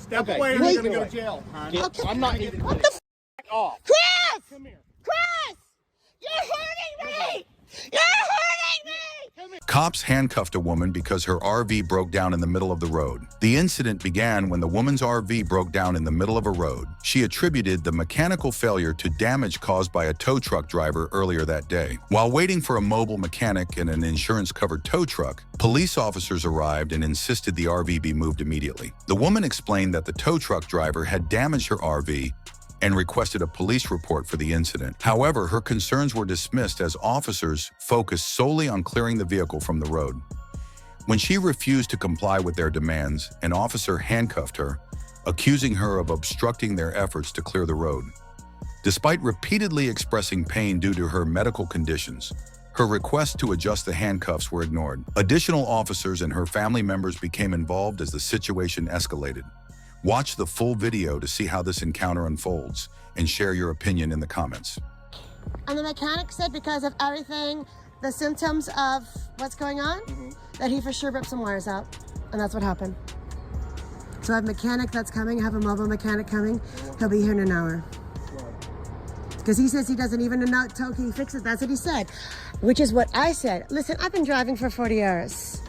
Step away or you're going to go to jail, honey. Okay. I'm not even. What the off. Chris! Come here. Chris! You're hurting me! You're hurting me! Cops handcuffed a woman because her RV broke down in the middle of the road. The incident began when the woman's RV broke down in the middle of a road. She attributed the mechanical failure to damage caused by a tow truck driver earlier that day. While waiting for a mobile mechanic and an insurance-covered tow truck, police officers arrived and insisted the RV be moved immediately. The woman explained that the tow truck driver had damaged her RV and requested a police report for the incident. However, her concerns were dismissed as officers focused solely on clearing the vehicle from the road. When she refused to comply with their demands, an officer handcuffed her, accusing her of obstructing their efforts to clear the road. Despite repeatedly expressing pain due to her medical conditions, her requests to adjust the handcuffs were ignored. Additional officers and her family members became involved as the situation escalated. Watch the full video to see how this encounter unfolds and share your opinion in the comments. And the mechanic said because of everything, the symptoms of what's going on, that he for sure ripped some wires out. And that's what happened. So I have a mechanic that's coming, I have a mobile mechanic coming. He'll be here in an hour. Because he says he doesn't even know until he fixes it. That's what he said. Which is what I said. Listen, I've been driving for 40 years.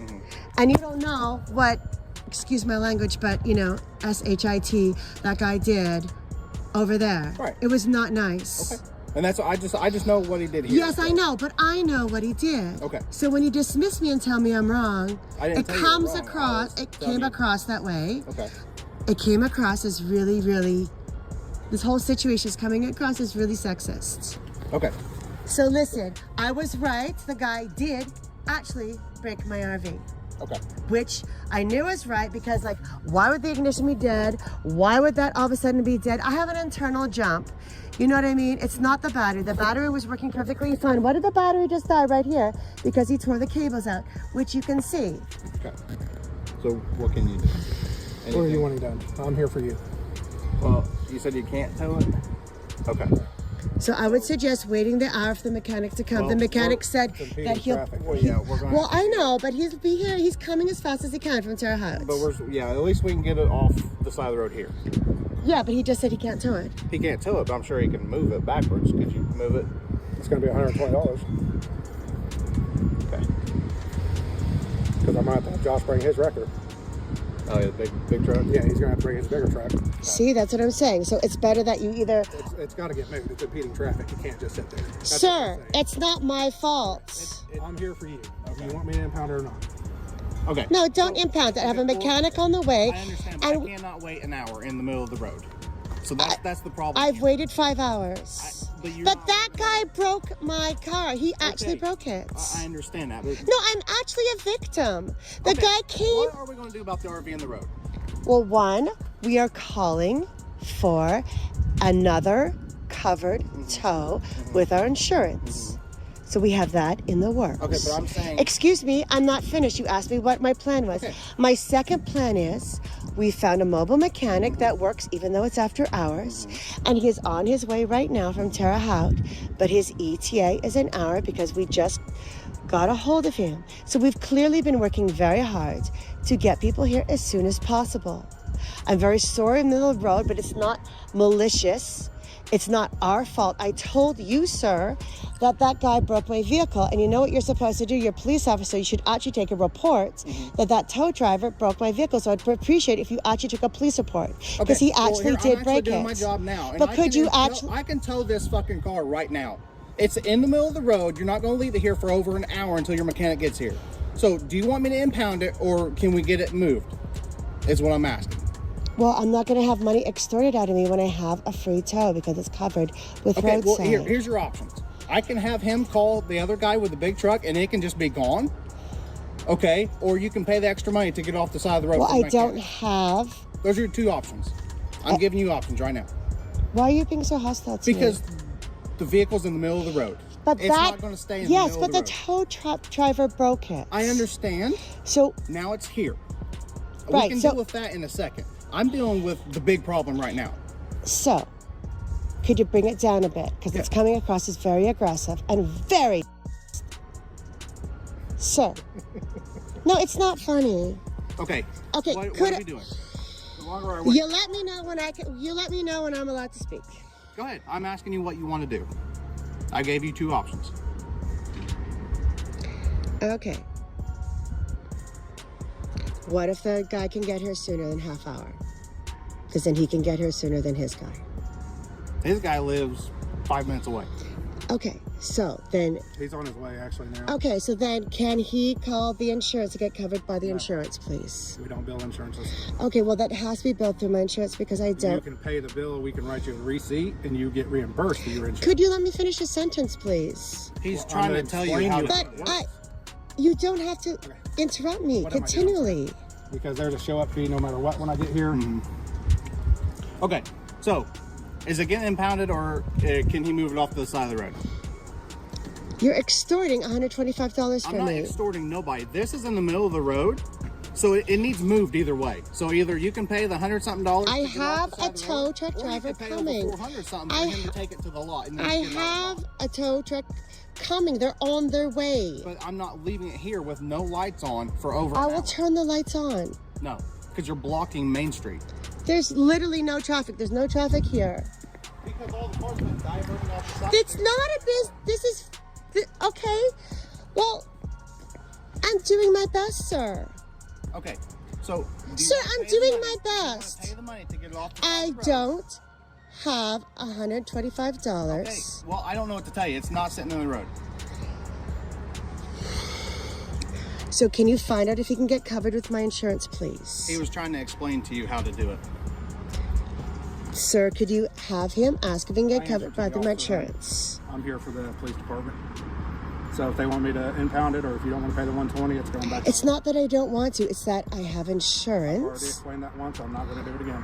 And you don't know what, excuse my language, but you know, S-H-I-T, that guy did over there. Right. It was not nice. Okay. And that's I just know what he did here. Yes, I know, but I know what he did. Okay. So when you dismiss me and tell me I'm wrong, it comes across, it came across that way. Okay. It came across as really, really, this whole situation is coming across as really sexist. Okay. So listen, I was right. The guy did actually break my RV. Okay. Which I knew was right because, like, why would the ignition be dead? Why would that all of a sudden be dead? I have an internal jump. You know what I mean? It's not the battery. The battery was working perfectly fine. Why did the battery just die right here? Because he tore the cables out, which you can see. Okay. So what can you do? What are you wanting done? I'm here for you. Well, you said you can't tow it? Okay. So I would suggest waiting the hour for the mechanic to come. The mechanic said that he'll... Well, I know, but he'll be here. He's coming as fast as he can from Terre Haute. But at least we can get it off the side of the road here. Yeah, but he just said he can't tow it. He can't tow it, but I'm sure he can move it backwards. Could you move it? It's going to be $120. Okay. Because I might have to have Josh bring his wrecker. Oh, yeah, big truck? Yeah, he's going to have to bring his bigger truck. See, that's what I'm saying. So it's better that you either... It's got to get moved. It's impeding traffic. You can't just sit there. Sir, it's not my fault. I'm here for you. Okay. You want me to impound it or not? Okay. No, don't impound it. I have a mechanic on the way. I understand, but I cannot wait an hour in the middle of the road. So that's the problem. I've waited 5 hours. But that guy broke my car. He actually broke it. I understand that. But no, I'm actually a victim. The guy came... What are we going to do about the RV in the road? Well, one, we are calling for another covered tow with our insurance. So we have that in the works. Okay, but I'm saying... Excuse me, I'm not finished. You asked me what my plan was. Okay. My second plan is we found a mobile mechanic that works even though it's after hours. And he is on his way right now from Terre Haute. But his ETA is an hour because we just got a hold of him. So we've clearly been working very hard to get people here as soon as possible. I'm very sorry in the middle of the road, but it's not malicious. It's not our fault. I told you, sir, that guy broke my vehicle. And you know what you're supposed to do? You're a police officer. You should actually take a report that tow driver broke my vehicle. So I'd appreciate if you actually took a police report. Because he actually did break it. I'm actually doing my job now. But could you actually... I can tow this fucking car right now. It's in the middle of the road. You're not going to leave it here for over an hour until your mechanic gets here. So do you want me to impound it or can we get it moved? Is what I'm asking. Well, I'm not going to have money extorted out of me when I have a free tow because it's covered with roadside. Well, here's your options. I can have him call the other guy with the big truck and it can just be gone. Okay. Or you can pay the extra money to get off the side of the road. Well, I don't have... Those are your two options. I'm giving you options right now. Why are you being so hostile to me? Because the vehicle's in the middle of the road. But it's not going to stay in the middle of the road. Yes, but the tow driver broke it. I understand. So... Now it's here. Right, we can deal with that in a second. I'm dealing with the big problem right now. So, could you bring it down a bit? Because it's coming across as very aggressive and very... Sir. No, it's not funny. Okay. Okay, What are we doing? longer I wait. You let me know when you let me know when I'm allowed to speak. Go ahead. I'm asking you what you want to do. I gave you 2 options. Okay. What if the guy can get here sooner than half hour? Because then he can get here sooner than his guy. His guy lives 5 minutes away. Okay, so then... He's on his way actually now. Okay, so then can he call the insurance to get covered by the insurance, please? We don't bill insurances. Okay, well, that has to be billed through my insurance because I You don't... can pay the bill, we can write you a receipt, and you get reimbursed for your insurance. Could you let me finish a sentence, please? He's Well, trying I'm to tell you explaining how you- to... But you don't have to interrupt me What am I doing, continually. Because there's a show-up fee no matter what when I get here. Okay, so is it getting impounded or can he move it off to the side of the road? You're extorting $125 I'm from not me. extorting nobody. This is in the middle of the road, so it needs moved either way. So either you can pay the $100-something. I have a tow truck driver coming. $400-something I for him to take it to the lot. And then I get it out of the have a tow truck coming. They're on their way. lot. But I'm not leaving it here with no lights on for over I an will hour. turn the lights on. No, because you're blocking Main Street. There's literally no traffic. There's no traffic here. Because all the cars have been diverting off the side. It's not a this is okay. Well, I'm doing my best, sir. Okay, so... do you Sir, wanna I'm pay the doing money? my Do you wanna best. pay the money to get it off the side I of the road? don't have $125. Okay, well, I don't know what to tell you. It's not sitting in the road. So can you find out if he can get covered with my insurance, please? He was trying to explain to you how to do it. Sir, could you have him ask if he can get I covered answer by to my the officer. insurance? I'm here for the police department. So if they want me to impound it, or if you don't want to pay the $120, it's going back. It's not that I don't want to. It's that I have I've already insurance. explained that once. I'm not going to do it again.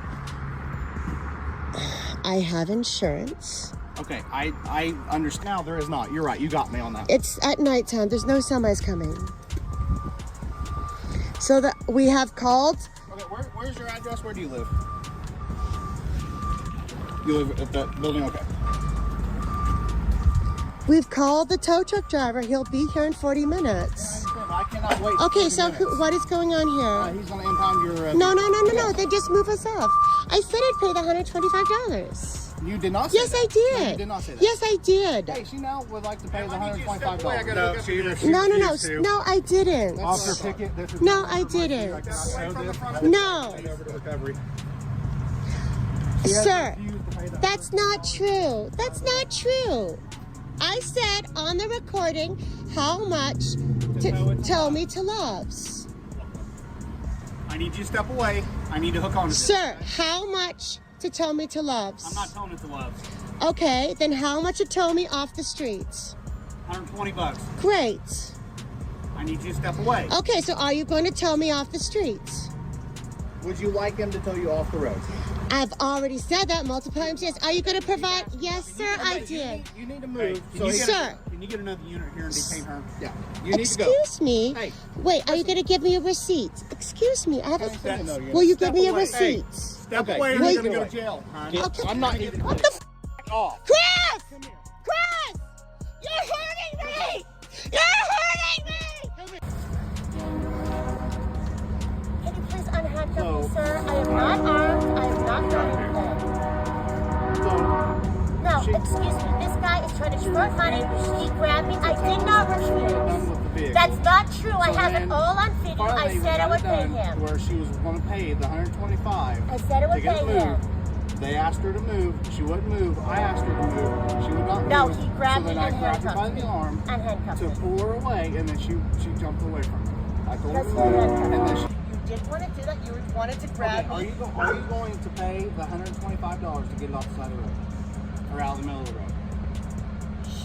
I have insurance. Okay, I understand. Now there is not. You're right. You got me on that. It's at nighttime. There's no semis coming. So that we have called. Okay, where's your address? Where do you live? You live at that building? Okay. We've called the tow truck driver. He'll be here in 40 minutes. I cannot wait. Okay, 40 so minutes. what is going on here? He's going to impound your... No. They just move us off. I said I'd pay the $125. You did not say Yes, that. I did. No, you did not say that. Yes, I did. Hey, she now would like to pay the $125. No, she refused No. to. No, I didn't. Officer Pickett, this is No, not I my duty. didn't. I cannot show this. No. Hand over to recovery. Sir, Refused to pay the that's not true. That's not true. I said on the recording how much to tell me to loves. I need you to step away. I need to hook on to this. Sir, how much to tell me to loves? I'm not telling it to love. Okay, then how much to tow me off the streets? $120. Great. I need you to step away. Okay, so are you going to tow me off the streets? Would you like him to tow you off the road? I've already said that multiple times. Yes. Are you going to provide? Yes, sir, I did. You need to move. Can So you he- get Sir. Can you get another unit here and detain her? Yeah. You need to go. Excuse me. Hey. Wait, are you going to give me a receipt? Excuse me. I have Hey, no, a. you're Will you not. give me a Step away. receipt? Step Okay. away or Wait. you're going to go to jail. Huh? Okay. I'm not even... What the f? off. Chris! Chris! You're hurting me! You're hurting me! Can you please unhandcuff me, sir? I am not armed. I am not gun anything. No, excuse me. This guy is trying to extort money. He grabbed me. I did not Done refuse. with the vehicle. That's not true. I So have it then, all on video. I Finally, we said I got would it pay done him. to where she was going to pay the $125. I said I to would get pay it him. moved. They asked her to move. She wouldn't move. I asked her to move. She would not move. No, he grabbed so me then I and grabbed her by handcuffed the me. arm And handcuffed to me. pull her away, and then she jumped away from me. I told her That's to not move, handcuffed. and then she... You did want to do that. You wanted to grab Okay, me. are you going to pay the $125 to get it off the side of the road? Or out of the middle of the road?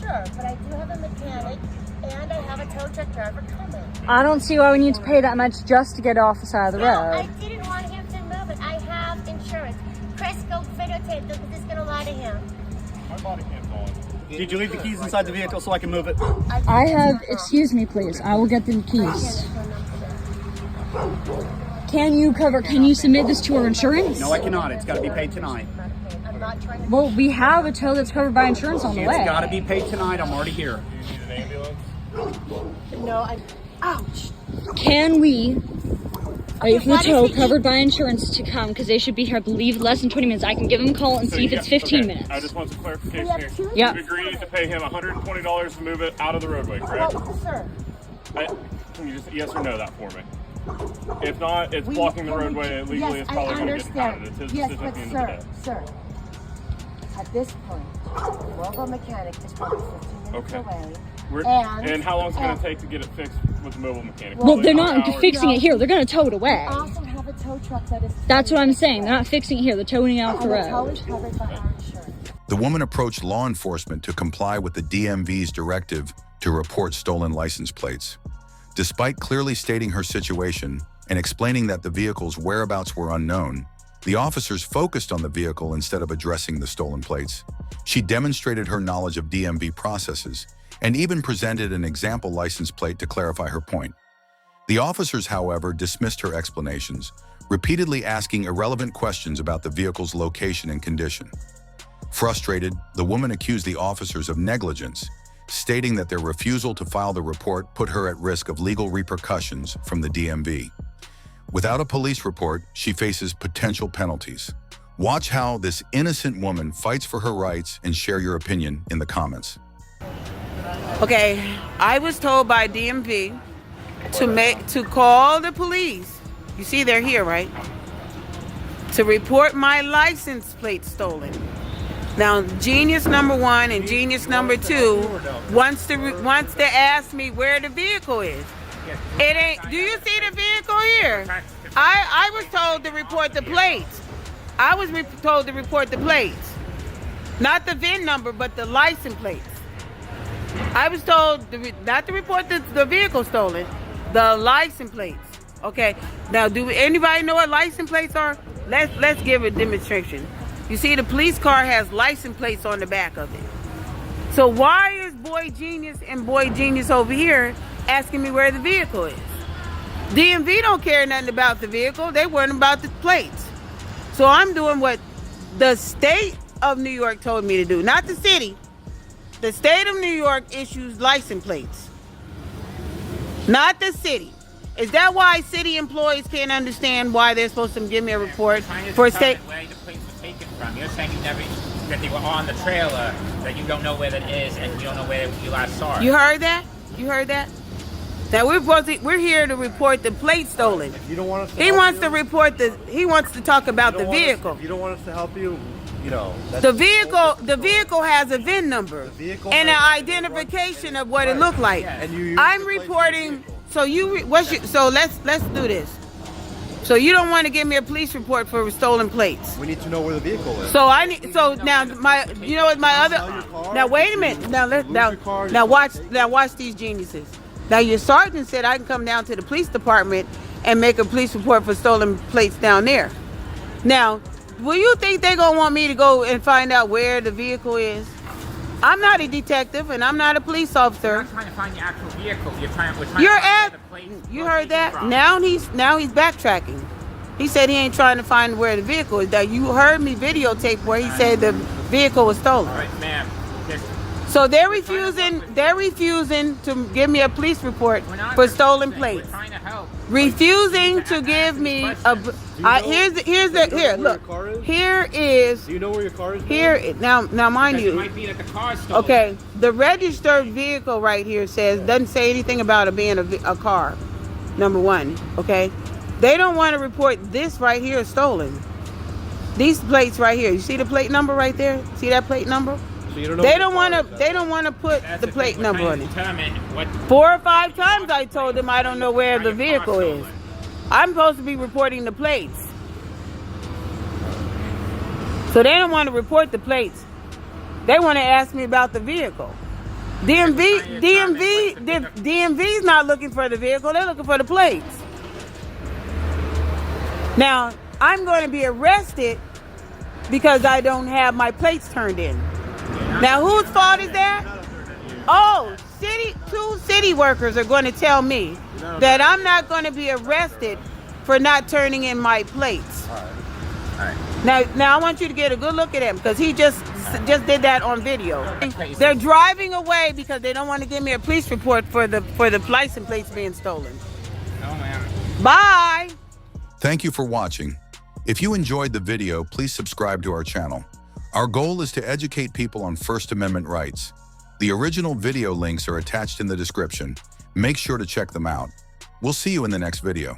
Sure, but I do have a mechanic and I have a tow truck driver coming. I don't see why we need to pay that much just to get off the side of the No, I road. didn't want him to move it. I have insurance. Chris, go videotape this. This is going to lie to him. Did you leave the keys inside the vehicle so I can move it? I have, excuse me please, I will get the keys. Can you submit this to our insurance? No, I cannot. It's got to be paid tonight. I'm not trying to... Well, we have a tow that's covered by insurance on the It's way. got to be paid tonight. I'm already here. No, I... Ouch. Can we Wait for the what tow is he- covered by insurance to come because they should be here, I believe, less than 20 minutes. I can give them a call and see if it's 15 minutes. I just want some clarification here. Yep. You've agreed to pay him $120 to move it out of the roadway, correct? Well, sir. Can you just yes or no that for me? If not, it's blocking the roadway illegally. Yes, It's probably I going to get understand. impounded. It's his Yes, decision at but the end of the day. sir, at this point, the mobile mechanic is probably 15 minutes away. And how long is it going to take to get it fixed with the mobile mechanic? Well, they're Probably not an hour. fixing it here. They're going to tow it away. We also have a tow truck that is... That's what I'm saying. They're not fixing it here. They're towing it off the And the tow road. is covered by our insurance. The woman approached law enforcement to comply with the DMV's directive to report stolen license plates. Despite clearly stating her situation and explaining that the vehicle's whereabouts were unknown, the officers focused on the vehicle instead of addressing the stolen plates. She demonstrated her knowledge of DMV processes and even presented an example license plate to clarify her point. The officers, however, dismissed her explanations, repeatedly asking irrelevant questions about the vehicle's location and condition. Frustrated, the woman accused the officers of negligence, stating that their refusal to file the report put her at risk of legal repercussions from the DMV. Without a police report, she faces potential penalties. Watch how this innocent woman fights for her rights and share your opinion in the comments. Okay, I was told by DMV to call the police. You see they're here, right? To report my license plate stolen. Now, genius number 1 and genius number 2 wants to ask me where the vehicle is. It ain't. Do you see the vehicle here? I was told to report the plates. I was told to report the plates, not the VIN number, but the license plates. I was told not to report the vehicle stolen, the license plates. Okay. Now, do anybody know what license plates are? Let's give a demonstration. You see, the police car has license plates on the back of it. So why is Boy Genius and Boy Genius over here asking me where the vehicle is? DMV don't care nothing about the vehicle. They worry about the plates. So I'm doing what the state of New York told me to do, not the city. The state of New York issues license plates, not the city. Is that why city employees can't understand why they're supposed to give me a report for a state? Where the plates were taken from. You're saying that they were on the trailer, that you don't know where that is, and you don't know where you last saw it. You heard that? You heard that? That we're here to report the plate stolen. If you don't want us to He wants to talk about the vehicle. If you don't want us to help you, you know. The vehicle has a VIN number and an identification of what it looked like. And I'm reporting. So let's do this. So you don't want to give me a police report for stolen plates? We need to know where the vehicle is. Now wait a minute. Now watch these geniuses. Now your sergeant said I can come down to the police department and make a police report for stolen plates down there. Now, will you think they're gonna want me to go and find out where the vehicle is? I'm not a detective and I'm not a police officer. You're not trying to find the actual vehicle. We're trying to find the plates. You heard that? Now he's backtracking. He said he ain't trying to find where the vehicle is. That you heard me videotape where he said the vehicle was stolen. All right, ma'am. So they're refusing to give me a police report for stolen plates. We're trying to help. Refusing to give me a. Look. Here is. Do you know where your car is? Here now, mind Because you. it might be that the car's stolen. Okay, the registered vehicle right here doesn't say anything about it being a car. Number 1, okay. They don't want to report this right here stolen. These plates right here. You see the plate number right there? See that plate number? So you don't know They don't want to put That's the plate thing. number We're on trying it. to determine what 4 or 5 times I told them I don't know where the vehicle is. I'm supposed to be reporting the plates. So they don't want to report the plates. They want to ask me about the vehicle. DMV's not looking for the vehicle. They're looking for the plates. Now, I'm going to be arrested because I don't have my plates turned in. Now, whose fault is that? Oh, two city workers are going to tell me that I'm not going to be arrested for not turning in my plates. All right. Now I want you to get a good look at him because he just did that on video. They're driving away because they don't want to give me a police report for the license plates being stolen. No, ma'am. Bye. Thank you for watching. If you enjoyed the video, please subscribe to our channel. Our goal is to educate people on First Amendment rights. The original video links are attached in the description. Make sure to check them out. We'll see you in the next video.